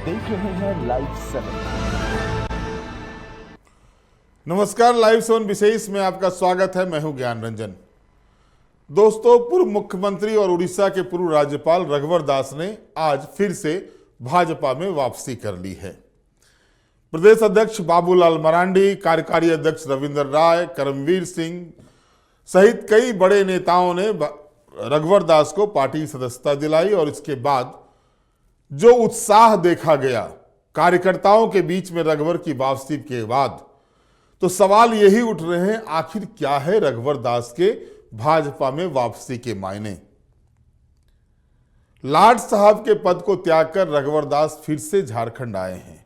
देख रहे हैं लाइव 7। नमस्कार, लाइव 7 विशेष में आपका स्वागत है। मैं हूं ज्ञान रंजन। दोस्तों, पूर्व मुख्यमंत्री और उड़ीसा के पूर्व राज्यपाल रघुवर दास ने आज फिर से भाजपा में वापसी कर ली है। प्रदेश अध्यक्ष बाबूलाल मरांडी, कार्यकारी अध्यक्ष रविंद्र राय, करमवीर सिंह सहित कई बड़े नेताओं ने रघुवर दास को पार्टी की सदस्यता दिलाई और इसके बाद जो उत्साह देखा गया कार्यकर्ताओं के बीच में रघुवर की वापसी के बाद, तो सवाल यही उठ रहे हैं, आखिर क्या है रघुवर दास के भाजपा में वापसी के मायने। लाड साहब के पद को त्याग कर रघुवर दास फिर से झारखंड आए हैं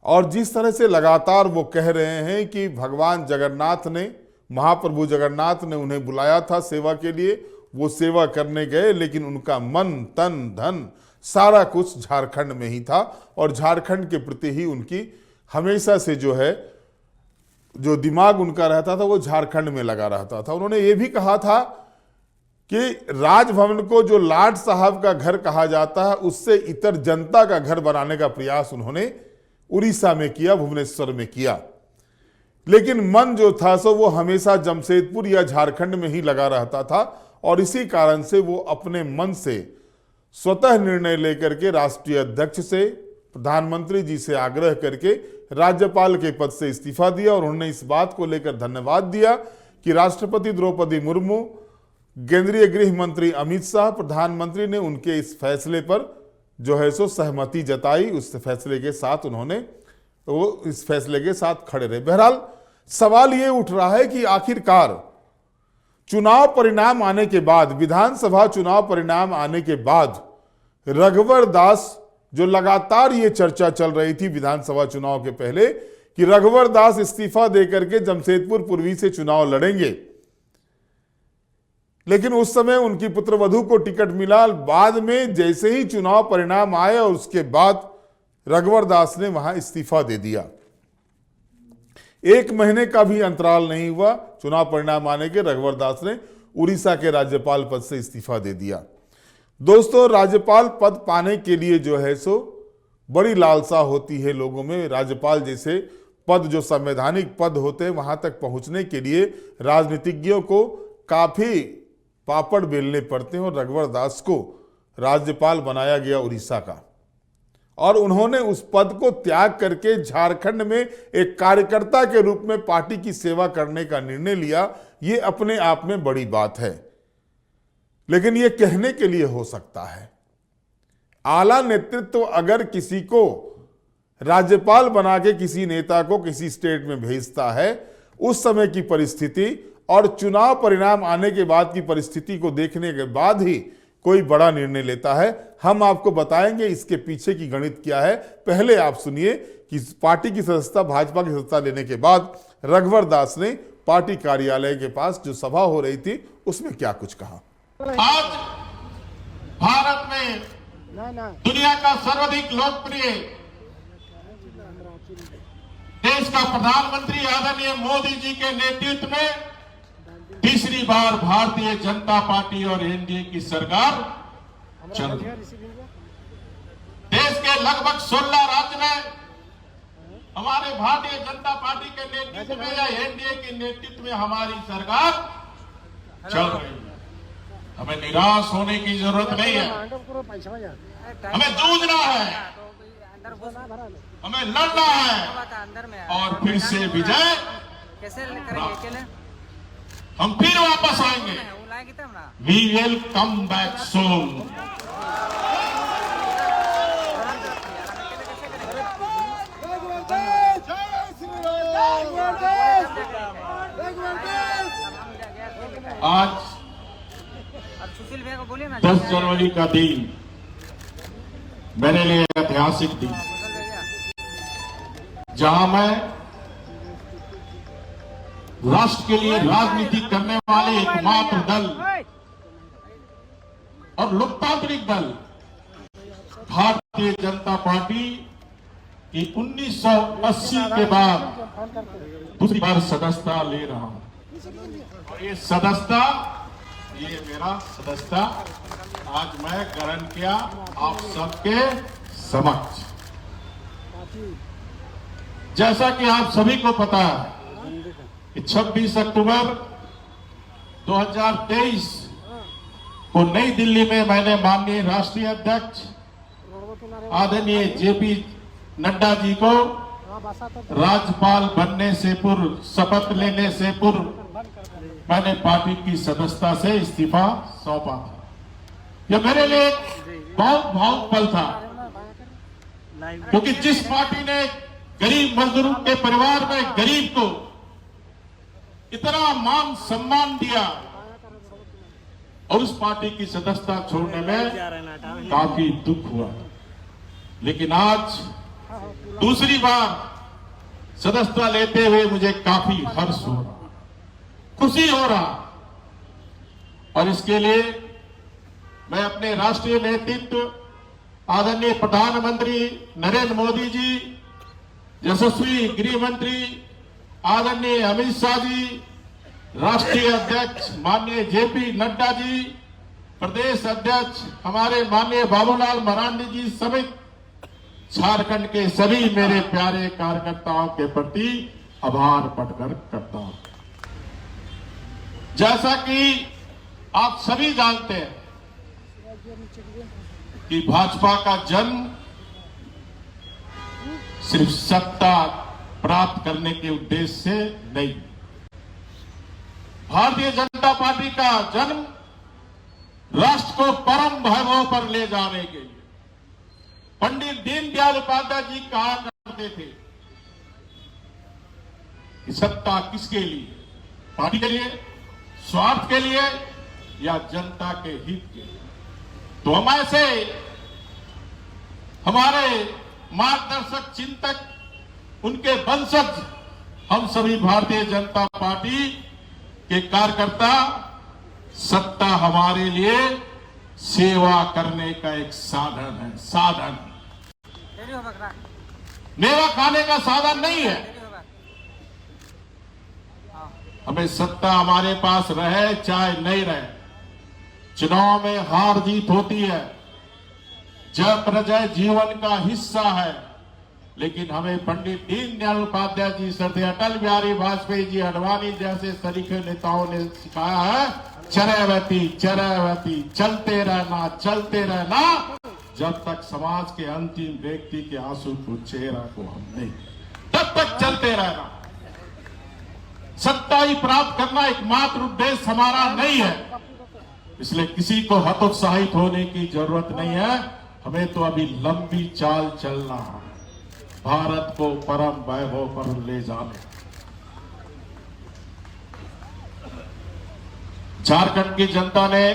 और जिस तरह से लगातार वो कह रहे हैं कि भगवान जगन्नाथ ने, महाप्रभु जगन्नाथ ने उन्हें बुलाया था सेवा के लिए, वो सेवा करने गए, लेकिन उनका मन, तन, धन सारा कुछ झारखंड में ही था और झारखंड के प्रति ही उनकी हमेशा से जो दिमाग उनका रहता था वो झारखंड में लगा रहता था। उन्होंने ये भी कहा था कि राजभवन को जो लाड साहब का घर कहा जाता है, उससे इतर जनता का घर बनाने का प्रयास उन्होंने उड़ीसा में किया, भुवनेश्वर में किया, लेकिन मन जो था सो वो हमेशा जमशेदपुर या झारखंड में ही लगा रहता था और इसी कारण से वो अपने मन से स्वतः निर्णय लेकर के राष्ट्रीय अध्यक्ष से, प्रधानमंत्री जी से आग्रह करके राज्यपाल के पद से इस्तीफा दिया और उन्होंने इस बात को लेकर धन्यवाद दिया कि राष्ट्रपति द्रौपदी मुर्मू, केंद्रीय गृह मंत्री अमित शाह, प्रधानमंत्री ने उनके इस फैसले पर जो है सो सहमति जताई। उस फैसले के साथ उन्होंने वो इस फैसले के साथ खड़े रहे। बहरहाल सवाल ये उठ रहा है कि आखिरकार चुनाव परिणाम आने के बाद, विधानसभा चुनाव परिणाम आने के बाद रघुवर दास, जो लगातार ये चर्चा चल रही थी विधानसभा चुनाव के पहले कि रघुवर दास इस्तीफा देकर के जमशेदपुर पूर्वी से चुनाव लड़ेंगे, लेकिन उस समय उनकी पुत्रवधू को टिकट मिला। बाद में जैसे ही चुनाव परिणाम आए और उसके बाद रघुवर दास ने वहां इस्तीफा दे दिया। 1 महीने का भी अंतराल नहीं हुआ चुनाव परिणाम आने के, रघुवर दास ने उड़ीसा के राज्यपाल पद से इस्तीफा दे दिया। दोस्तों, राज्यपाल पद पाने के लिए जो है सो बड़ी लालसा होती है लोगों में। राज्यपाल जैसे पद, जो संवैधानिक पद होते हैं, वहां तक पहुंचने के लिए राजनीतिज्ञों को काफी पापड़ बेलने पड़ते हैं और रघुवर दास को राज्यपाल बनाया गया उड़ीसा का और उन्होंने उस पद को त्याग करके झारखंड में एक कार्यकर्ता के रूप में पार्टी की सेवा करने का निर्णय लिया। ये अपने आप में बड़ी बात है, लेकिन ये कहने के लिए हो सकता है। आला नेतृत्व अगर किसी को राज्यपाल बना के किसी नेता को किसी स्टेट में भेजता है, उस समय की परिस्थिति और चुनाव परिणाम आने के बाद की परिस्थिति को देखने के बाद ही कोई बड़ा निर्णय लेता है। हम आपको बताएंगे इसके पीछे की गणित क्या है। पहले आप सुनिए कि पार्टी की सदस्यता, भाजपा की सदस्यता लेने के बाद रघुवर दास ने पार्टी कार्यालय के पास जो सभा हो रही थी उसमें क्या कुछ कहा। आज भारत में दुनिया का सर्वाधिक लोकप्रिय देश का प्रधानमंत्री आदरणीय मोदी जी के नेतृत्व में तीसरी बार भारतीय जनता पार्टी और एनडीए की सरकार चल रही है। देश के लगभग 16 राज्य में हमारे भारतीय जनता पार्टी के नेतृत्व में या एनडीए के नेतृत्व में हमारी सरकार चल रही है। हमें निराश होने की जरूरत नहीं है, हमें जूझना है, हमें लड़ना है और फिर से विजय हम फिर वापस आएंगे। We will come back soon। आज 10 जनवरी का दिन मेरे लिए ऐतिहासिक दिन, जहां मैं राष्ट्र के लिए राजनीति करने वाले एकमात्र दल और लोकतांत्रिक दल भारतीय जनता पार्टी की 1980 के बाद दूसरी बार सदस्यता ले रहा हूं और ये सदस्यता, ये मेरा सदस्यता आज मैं ग्रहण किया आप सबके समक्ष। जैसा कि आप सभी को पता है कि 26 अक्टूबर 2023 को नई दिल्ली में मैंने माननीय राष्ट्रीय अध्यक्ष आदरणीय जेपी नड्डा जी को राज्यपाल बनने से पूर्व, शपथ लेने से पूर्व मैंने पार्टी की सदस्यता से इस्तीफा सौंपा था। यह मेरे लिए एक बहुत भावुक पल था, क्योंकि जिस पार्टी ने गरीब मजदूरों के परिवार में गरीब को इतना मान सम्मान दिया और उस पार्टी की सदस्यता छोड़ने में काफी दुख हुआ, लेकिन आज दूसरी बार सदस्यता लेते हुए मुझे काफी हर्ष हो रहा, खुशी हो रहा। और इसके लिए मैं अपने राष्ट्रीय नेतृत्व आदरणीय प्रधानमंत्री नरेंद्र मोदी जी, यशस्वी गृह मंत्री आदरणीय अमित शाह जी, राष्ट्रीय अध्यक्ष माननीय जेपी नड्डा जी, प्रदेश अध्यक्ष हमारे माननीय बाबूलाल मरांडी जी समेत झारखंड के सभी मेरे प्यारे कार्यकर्ताओं के प्रति आभार प्रकट करता हूं। जैसा कि आप सभी जानते हैं कि भाजपा का जन्म सिर्फ सत्ता प्राप्त करने के उद्देश्य से नहीं, भारतीय जनता पार्टी का जन्म राष्ट्र को परम वैभव पर ले जाने के लिए। पंडित दीनदयाल उपाध्याय जी कहा करते थे कि सत्ता किसके लिए, पार्टी के लिए, स्वार्थ के लिए या जनता के हित के लिए। तो हम ऐसे हमारे मार्गदर्शक चिंतक, उनके वंशज, हम सभी भारतीय जनता पार्टी के कार्यकर्ता, सत्ता हमारे लिए सेवा करने का एक साधन है, साधन, मेवा खाने का साधन नहीं है। हमें सत्ता हमारे पास रहे चाहे नहीं रहे, चुनाव में हार जीत होती है, जय प्रजय जीवन का हिस्सा है, लेकिन हमें पंडित दीनदयाल उपाध्याय जी, सरदार अटल बिहारी वाजपेयी जी, अडवाणी जैसे सरीखे नेताओं ने सिखाया है, चरैवती चरैवती, चलते रहना, जब तक समाज के अंतिम व्यक्ति के आंसू को चेहरा को हम नहीं, तब तक चलते रहना। सत्ता ही प्राप्त करना एकमात्र उद्देश्य हमारा नहीं है, इसलिए किसी को हतोत्साहित होने की जरूरत नहीं है। हमें तो अभी लंबी चाल चलना है, भारत को परम वैभव पर ले जाने। झारखंड की जनता ने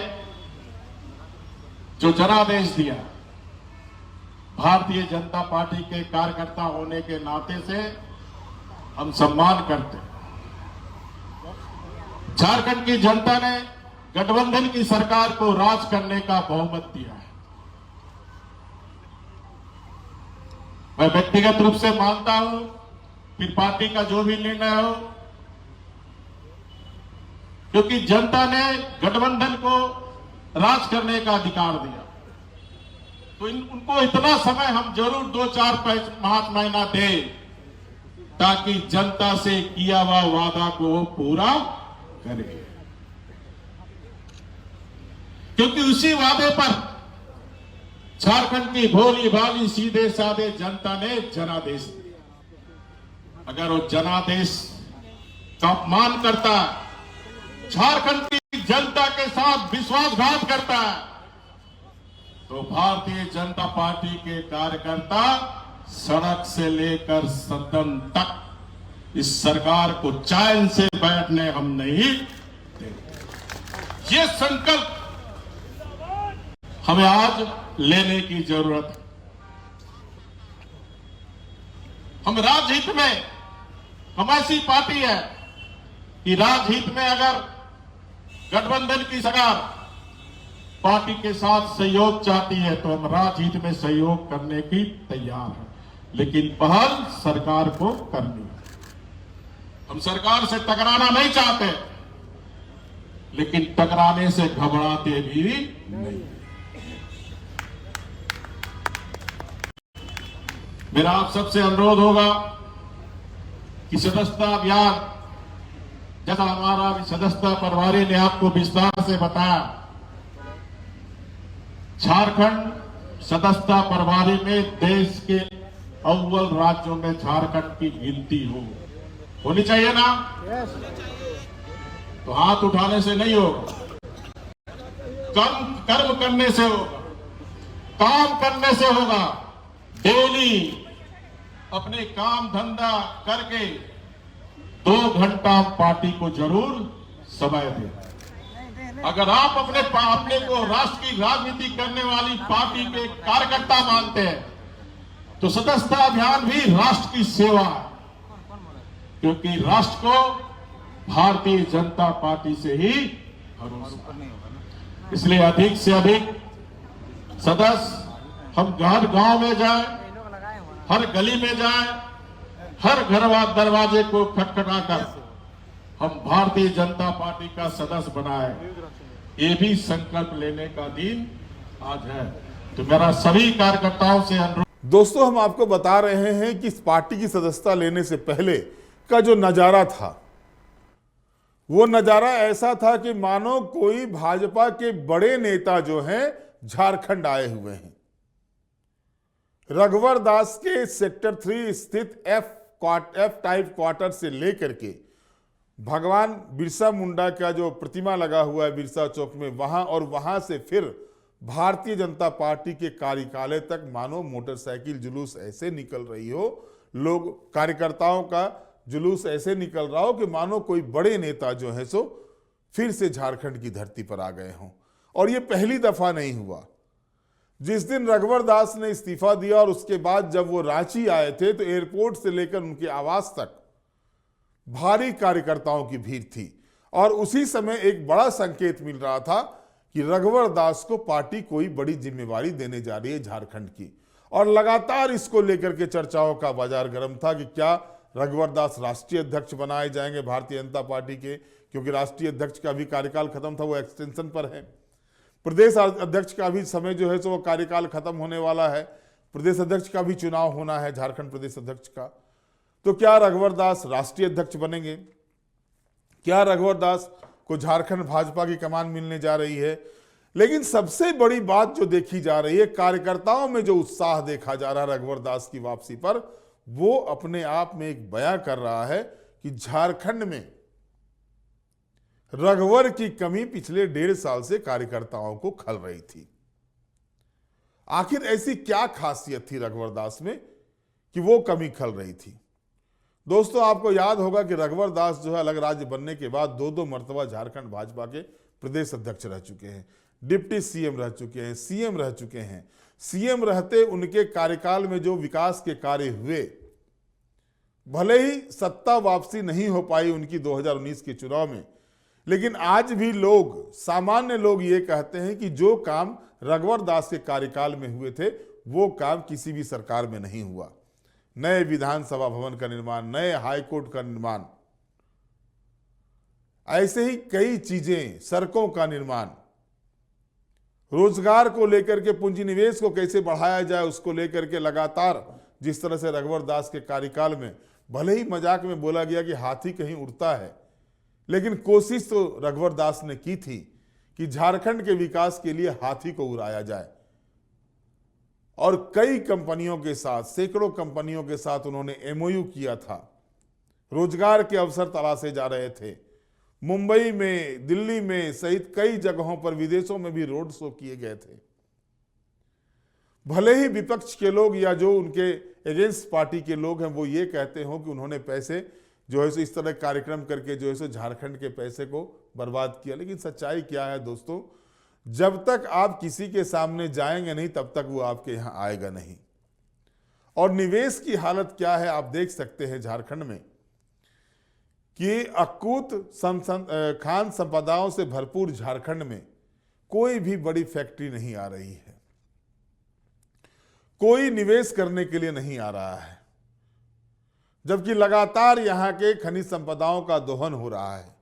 जो जनादेश दिया, भारतीय जनता पार्टी के कार्यकर्ता होने के नाते से हम सम्मान करते हैं। झारखंड की जनता ने गठबंधन की सरकार को राज करने का बहुमत दिया है। मैं व्यक्तिगत रूप से मानता हूं, फिर पार्टी का जो भी निर्णय हो, क्योंकि जनता ने गठबंधन को राज करने का अधिकार दिया, तो उनको इतना समय हम जरूर 2-4-5 महीना दें, ताकि जनता से किया हुआ वादा को वो पूरा करे, क्योंकि उसी वादे पर झारखंड की भोली भाली सीधे साधे जनता ने जनादेश दिया। अगर वो जनादेश का अपमान करता है, झारखंड की जनता के साथ विश्वासघात करता है, तो भारतीय जनता पार्टी के कार्यकर्ता सड़क से लेकर सदन तक इस सरकार को चैन से बैठने हम नहीं देंगे। ये संकल्प हमें आज लेने की जरूरत है। हम राजहित में, हम ऐसी पार्टी है कि राजहित में अगर गठबंधन की सरकार पार्टी के साथ सहयोग चाहती है तो हम राजहित में सहयोग करने की तैयार हैं, लेकिन पहल सरकार को करनी है। हम सरकार से टकराना नहीं चाहते, लेकिन टकराने से घबराते भी नहीं। मेरा आप सबसे अनुरोध होगा कि सदस्यता अभियान, जैसा हमारा सदस्यता प्रभारी ने आपको विस्तार से बताया, झारखंड सदस्यता प्रभारी में देश के अव्वल राज्यों में झारखंड की गिनती होनी चाहिए ना? तो हाथ उठाने से नहीं होगा, कर्म करने से होगा, काम करने से होगा। डेली अपने काम धंधा करके 2 घंटा पार्टी को जरूर समय दें। अगर आप अपने को राष्ट्र की राजनीति करने वाली पार्टी के कार्यकर्ता मानते हैं तो सदस्यता अभियान भी राष्ट्र की सेवा है, क्योंकि राष्ट्र को भारतीय जनता पार्टी से ही भरोसा है। इसलिए अधिक से अधिक सदस्य हम हर गांव में जाएं, हर गली में जाएं, हर घर दरवाजे को खटखटाकर हम भारतीय जनता पार्टी का सदस्य बनाए। ये भी संकल्प लेने का दिन आज है। तो मेरा सभी कार्यकर्ताओं से अनुरोध। दोस्तों, हम आपको बता रहे हैं कि इस पार्टी की सदस्यता लेने से पहले का जो नजारा था, वो नजारा ऐसा था कि मानो कोई भाजपा के बड़े नेता जो हैं झारखंड आए हुए हैं। रघुवर दास के सेक्टर 3 स्थित एफ टाइप क्वार्टर से लेकर के भगवान बिरसा मुंडा का जो प्रतिमा लगा हुआ है बिरसा चौक में, वहां और वहां से फिर भारतीय जनता पार्टी के कार्यालय तक मानो मोटरसाइकिल जुलूस ऐसे निकल रही हो, लोग कार्यकर्ताओं का जुलूस ऐसे निकल रहा हो कि मानो कोई बड़े नेता जो है सो फिर से झारखंड की धरती पर आ गए हों। और ये पहली दफा नहीं हुआ। जिस दिन रघुवर दास ने इस्तीफा दिया और उसके बाद जब वो रांची आए थे तो एयरपोर्ट से लेकर उनके आवास तक भारी कार्यकर्ताओं की भीड़ थी। और उसी समय एक बड़ा संकेत मिल रहा था कि रघुवर दास को पार्टी कोई बड़ी जिम्मेवारी देने जा रही है झारखंड की। और लगातार इसको लेकर के चर्चाओं का बाजार गर्म था कि क्या रघुवर दास राष्ट्रीय अध्यक्ष बनाए जाएंगे भारतीय जनता पार्टी के, क्योंकि राष्ट्रीय अध्यक्ष का भी कार्यकाल खत्म था, वो एक्सटेंशन पर है। प्रदेश अध्यक्ष का भी समय जो है सो वो कार्यकाल खत्म होने वाला है। प्रदेश अध्यक्ष का भी चुनाव होना है, झारखंड प्रदेश अध्यक्ष का। तो क्या रघुवर दास राष्ट्रीय अध्यक्ष बनेंगे? क्या रघुवर दास को झारखंड भाजपा की कमान मिलने जा रही है? लेकिन सबसे बड़ी बात जो देखी जा रही है, कार्यकर्ताओं में जो उत्साह देखा जा रहा है रघुवर दास की वापसी पर, वो अपने आप में एक बयां कर रहा है कि झारखंड में रघुवर की कमी पिछले 1.5 साल से कार्यकर्ताओं को खल रही थी। आखिर ऐसी क्या खासियत थी रघुवर दास में कि वो कमी खल रही थी? दोस्तों, आपको याद होगा कि रघुवर दास जो है अलग राज्य बनने के बाद 2 मर्तबा झारखंड भाजपा के प्रदेश अध्यक्ष रह चुके हैं, डिप्टी सीएम रह चुके हैं, सीएम रह चुके हैं। सीएम रहते उनके कार्यकाल में जो विकास के कार्य हुए, भले ही सत्ता वापसी नहीं हो पाई उनकी 2019 के चुनाव में, लेकिन आज भी लोग, सामान्य लोग ये कहते हैं कि जो काम रघुवर दास के कार्यकाल में हुए थे वो काम किसी भी सरकार में नहीं हुआ। नए विधानसभा भवन का निर्माण, नए हाईकोर्ट का निर्माण, ऐसे ही कई चीजें, सड़कों का निर्माण, रोजगार को लेकर के, पूंजी निवेश को कैसे बढ़ाया जाए उसको लेकर के लगातार जिस तरह से रघुवर दास के कार्यकाल में, भले ही मजाक में बोला गया कि हाथी कहीं उड़ता है, लेकिन कोशिश तो रघुवर दास ने की थी कि झारखंड के विकास के लिए हाथी को उड़ाया जाए। और कई कंपनियों के साथ, सैकड़ों कंपनियों के साथ उन्होंने एमओयू किया था, रोजगार के अवसर तलाशे जा रहे थे। मुंबई में, दिल्ली में सहित कई जगहों पर, विदेशों में भी रोड शो किए गए थे। भले ही विपक्ष के लोग या जो उनके अगेंस्ट पार्टी के लोग हैं वो ये कहते हो कि उन्होंने पैसे जो है सो इस तरह कार्यक्रम करके जो है सो झारखंड के पैसे को बर्बाद किया, लेकिन सच्चाई क्या है दोस्तों? जब तक आप किसी के सामने जाएंगे नहीं तब तक वो आपके यहां आएगा नहीं। और निवेश की हालत क्या है आप देख सकते हैं झारखंड में कि अकूत खान संपदाओं से भरपूर झारखंड में कोई भी बड़ी फैक्ट्री नहीं आ रही है, कोई निवेश करने के लिए नहीं आ रहा है, जबकि लगातार यहां के खनिज संपदाओं का दोहन हो रहा है।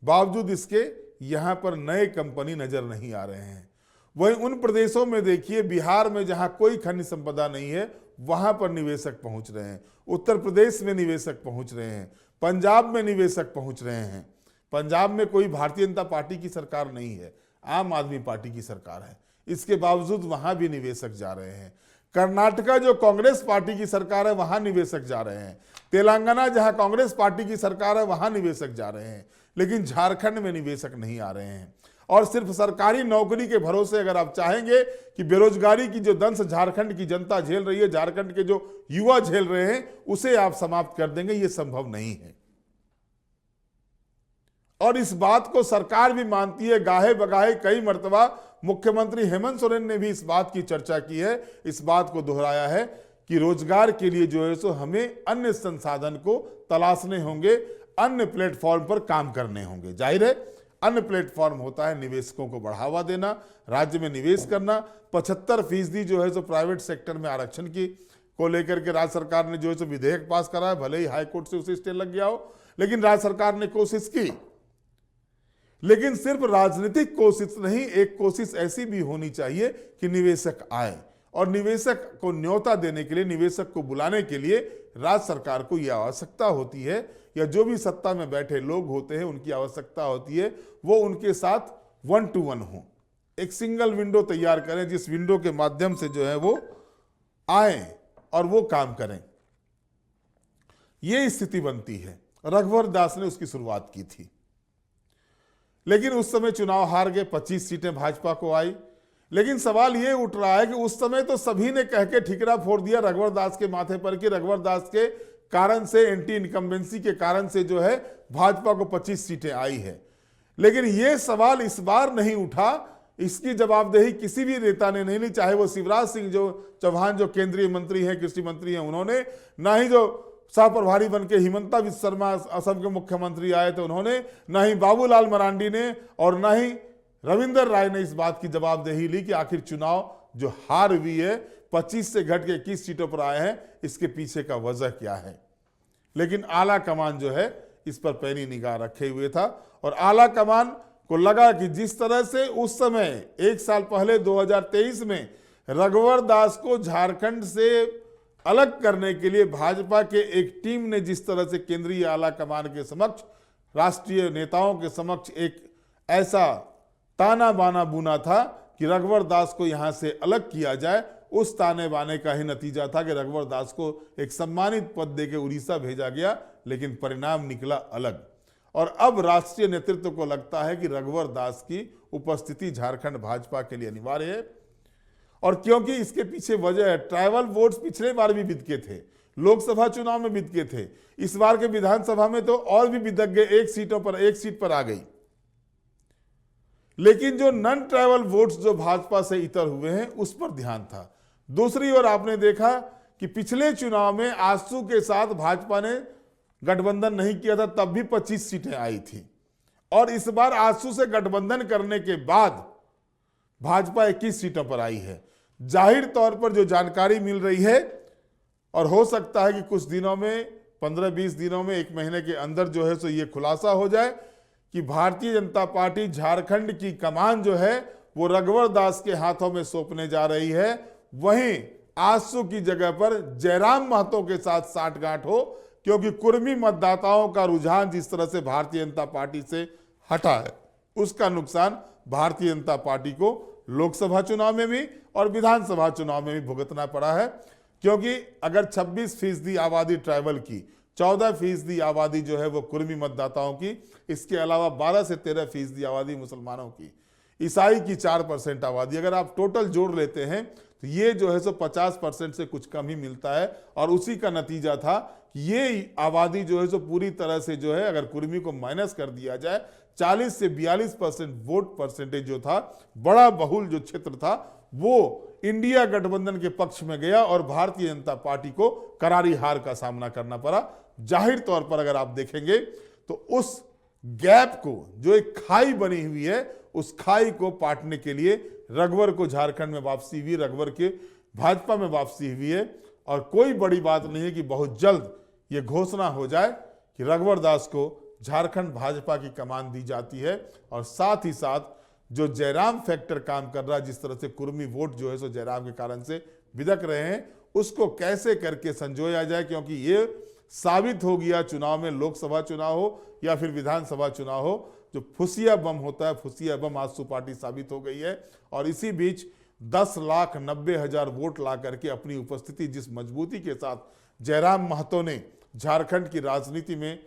बावजूद इसके यहां पर नए कंपनी नजर नहीं आ रहे हैं। वहीं उन प्रदेशों में देखिए, बिहार में जहां कोई खनिज संपदा नहीं है वहां पर निवेशक पहुंच रहे हैं, उत्तर प्रदेश में निवेशक पहुंच रहे हैं, पंजाब में निवेशक पहुंच रहे हैं। पंजाब में कोई भारतीय जनता पार्टी की सरकार नहीं है, आम आदमी पार्टी की सरकार है, इसके बावजूद वहां भी निवेशक जा रहे हैं। कर्नाटका जो कांग्रेस पार्टी की सरकार है वहां निवेशक जा रहे हैं, तेलंगाना जहां कांग्रेस पार्टी की सरकार है वहां निवेशक जा रहे हैं, लेकिन झारखंड में निवेशक नहीं आ रहे हैं। और सिर्फ सरकारी नौकरी के भरोसे अगर आप चाहेंगे कि बेरोजगारी की जो दंश झारखंड की जनता झेल रही है, झारखंड के जो युवा झेल रहे हैं, उसे आप समाप्त कर देंगे, यह संभव नहीं है। और इस बात को सरकार भी मानती है। गाहे बगाहे कई मर्तबा मुख्यमंत्री हेमंत सोरेन ने भी इस बात की चर्चा की है, इस बात को दोहराया है कि रोजगार के लिए जो है सो हमें अन्य संसाधन को तलाशने होंगे, अन्य प्लेटफॉर्म पर काम करने होंगे। जाहिर है अन्य प्लेटफॉर्म होता है निवेशकों को बढ़ावा देना, राज्य में निवेश करना। 75% जो है सो प्राइवेट सेक्टर में आरक्षण की को लेकर के राज्य सरकार ने जो है सो विधेयक पास करा है, भले ही हाईकोर्ट से उसे स्टे लग गया हो, लेकिन राज्य सरकार ने कोशिश की। लेकिन सिर्फ राजनीतिक कोशिश नहीं, एक कोशिश ऐसी भी होनी चाहिए कि निवेशक आए, और निवेशक को न्योता देने के लिए, निवेशक को बुलाने के लिए राज्य सरकार को यह आवश्यकता होती है, या जो भी सत्ता में बैठे लोग होते हैं उनकी आवश्यकता होती है, वो उनके साथ 1-to-1 हो, एक सिंगल विंडो तैयार करें जिस विंडो के माध्यम से जो है वो आए और वो काम करें। ये स्थिति बनती है। रघुवर दास ने उसकी शुरुआत की थी, लेकिन उस समय चुनाव हार गए, 25 सीटें भाजपा को आई। लेकिन सवाल ये उठ रहा है कि उस समय तो सभी ने कह के ठिकरा फोड़ दिया रघुवर दास के माथे पर कि रघुवर दास के कारण से, एंटी इनकम्बेंसी के कारण से जो है भाजपा को 25 सीटें आई है। लेकिन ये सवाल इस बार नहीं उठा, इसकी जवाबदेही किसी भी नेता ने नहीं ली, चाहे वो शिवराज सिंह चौहान जो केंद्रीय मंत्री हैं, कृषि मंत्री हैं, उन्होंने, ना ही जो सह प्रभारी बन के हिमंता बिस्वा शर्मा असम के मुख्यमंत्री आए थे उन्होंने, ना ही बाबूलाल मरांडी ने, और ना ही रविंदर राय ने इस बात की जवाबदेही ली कि आखिर चुनाव जो हार हुई है, 25 से घट के 21 सीटों पर आए हैं, इसके पीछे का वजह क्या है। लेकिन आला कमान जो है इस पर पैनी निगाह रखे हुए था, और आला कमान को लगा कि जिस तरह से उस समय 1 साल पहले 2023 में रघुवर दास को झारखंड से अलग करने के लिए भाजपा के एक टीम ने जिस तरह से केंद्रीय आला कमान के समक्ष, राष्ट्रीय नेताओं के समक्ष एक ऐसा ताना बाना बुना था कि रघुवर दास को यहां से अलग किया जाए, उस ताने बाने का ही नतीजा था कि रघुवर दास को एक सम्मानित पद देके उड़ीसा भेजा गया, लेकिन परिणाम निकला अलग। और अब राष्ट्रीय नेतृत्व को लगता है कि रघुवर दास की उपस्थिति झारखंड भाजपा के लिए अनिवार्य है। और क्योंकि इसके पीछे वजह है, ट्राइबल वोट्स पिछले बार भी बिदके थे, लोकसभा चुनाव में बिदके थे, इस बार के विधानसभा में तो और भी बिदक गए, एक सीट पर आ गई। लेकिन जो नॉन ट्राइबल वोट्स जो भाजपा से इतर हुए हैं उस पर ध्यान था। दूसरी ओर आपने देखा कि पिछले चुनाव में आजसू के साथ भाजपा ने गठबंधन नहीं किया था, तब भी 25 सीटें आई थी, और इस बार आजसू से गठबंधन करने के बाद भाजपा 21 सीटों पर आई है। जाहिर तौर पर जो जानकारी मिल रही है, और हो सकता है कि कुछ दिनों में, 15-20 दिनों में, 1 महीने के अंदर जो है सो ये खुलासा हो जाए कि भारतीय जनता पार्टी झारखंड की कमान जो है वो रघुवर दास के हाथों में सौंपने जा रही है। वहीं आजसू की जगह पर जयराम महतो के साथ साठगांठ हो, क्योंकि कुर्मी मतदाताओं का रुझान जिस तरह से भारतीय जनता पार्टी से हटा है, उसका नुकसान भारतीय जनता पार्टी को लोकसभा चुनाव में भी और विधानसभा चुनाव में भी भुगतना पड़ा है। क्योंकि अगर 26% आबादी ट्राइबल की, 14% आबादी जो है वो कुर्मी मतदाताओं की, इसके अलावा 12 से 13% आबादी मुसलमानों की, ईसाई की 4% आबादी, अगर आप टोटल जोड़ लेते हैं तो ये जो है सो 50% से कुछ कम ही मिलता है। और उसी का नतीजा था कि ये आबादी जो है सो पूरी तरह से जो है, अगर कुर्मी को माइनस कर दिया जाए, 40 से 42% वोट परसेंटेज जो था, बड़ा बहुल जो क्षेत्र था, वो इंडिया गठबंधन के पक्ष में गया और भारतीय जनता पार्टी को करारी हार का सामना करना पड़ा। जाहिर तौर पर अगर आप देखेंगे तो उस गैप को, जो एक खाई बनी हुई है, उस खाई को पाटने के लिए रघुवर को झारखंड में वापसी हुई, रघुवर के भाजपा में वापसी हुई है। और कोई बड़ी बात नहीं है कि बहुत जल्द ये घोषणा हो जाए कि रघुवर दास को झारखंड भाजपा की कमान दी जाती है। और साथ ही साथ जो जयराम फैक्टर काम कर रहा है, जिस तरह से कुर्मी वोट जो है सो जयराम के कारण से बिदक रहे हैं, उसको कैसे करके संजोया जाए, क्योंकि ये साबित हो गया चुनाव में, लोकसभा चुनाव हो या फिर विधानसभा चुनाव हो, जो फुसिया बम होता है, फुसिया बम आजसू पार्टी साबित हो गई है। और इसी बीच 10,90,000 वोट ला करके अपनी उपस्थिति जिस मजबूती के साथ जयराम महतो ने झारखंड की राजनीति में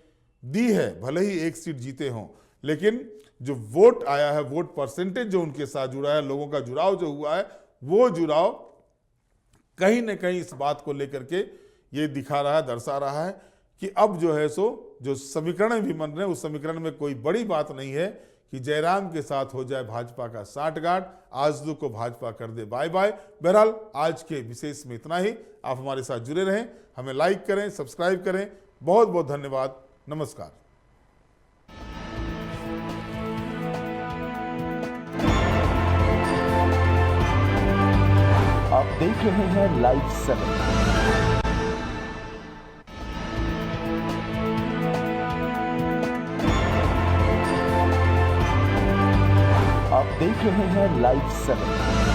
दी है, भले ही एक सीट जीते हों, लेकिन जो वोट आया है, वोट परसेंटेज जो उनके साथ जुड़ा है, लोगों का जुड़ाव जो हुआ है, वो जुड़ाव कहीं ना कहीं इस बात को लेकर के ये दिखा रहा है, दर्शा रहा है कि अब जो है सो जो समीकरण भी बन रहे हैं, उस समीकरण में कोई बड़ी बात नहीं है कि जयराम के साथ हो जाए भाजपा का साठगांठ, आजसू को भाजपा कर दे बाय बाय। बहरहाल आज के विशेष में इतना ही। आप हमारे साथ जुड़े रहें, हमें लाइक करें, सब्सक्राइब करें। बहुत बहुत धन्यवाद। नमस्कार। आप देख रहे हैं लाइव 7। आप देख रहे हैं लाइव 7।